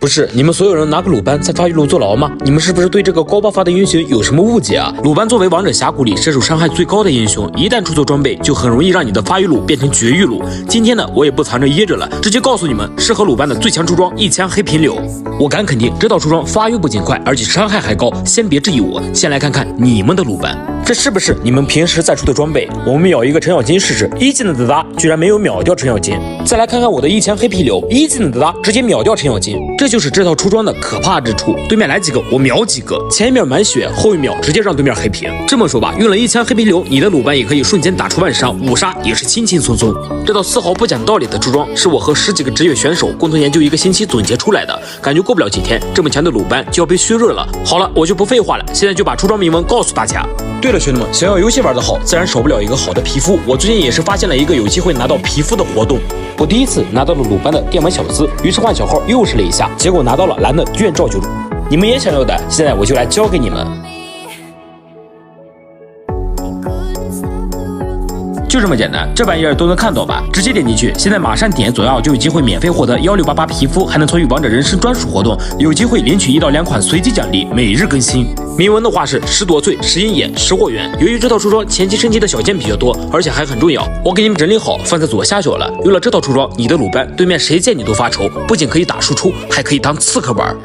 不是，你们所有人拿个鲁班在发育路坐牢吗？你们是不是对这个高爆发的英雄有什么误解啊？鲁班作为王者峡谷里射手伤害最高的英雄，一旦出错装备，就很容易让你的发育路变成绝育路。今天呢，我也不藏着掖着了，直接告诉你们，适合鲁班的最强出装一枪黑平柳。我敢肯定，这套出装发育不仅快，而且伤害还高。先别质疑我，先来看看你们的鲁班，这是不是你们平时在出的装备？我们秒一个程咬金试试，一技能的哒居然没有秒掉程咬金。再来看看我的一枪黑平柳，一技能的哒直接秒掉程咬金。这就是这套出装的可怕之处，对面来几个我秒几个，前一秒满血，后一秒直接让对面黑屏。这么说吧，用了一枪黑平流，你的鲁班也可以瞬间打出万伤，5杀也是轻轻松松。这套丝毫不讲道理的出装，是我和10几个职业选手共同研究1个星期总结出来的，感觉过不了几天，这么强的鲁班就要被削弱了。好了，我就不废话了，现在就把出装铭文告诉大家。对了，兄弟们，想要游戏玩得好，自然少不了一个好的皮肤。我最近也是发现了一个有机会拿到皮肤的活动。我第一次拿到了鲁班的电玩小子，于是换小号又试了一下，结果拿到了蓝的卷罩酒。你们也想要的，现在我就来教给你们。就这么简单，这玩意儿都能看到吧？直接点进去，现在马上点左右就有机会免费获得1688皮肤，还能参与王者人生专属活动，有机会领取1到2款随机奖励，每日更新。铭文的话是10夺萃、10鹰眼、10货源。由于这套出装前期升级的小件比较多，而且还很重要，我给你们整理好放在左下角了。有了这套出装，你的鲁班对面谁见你都发愁，不仅可以打输出，还可以当刺客玩。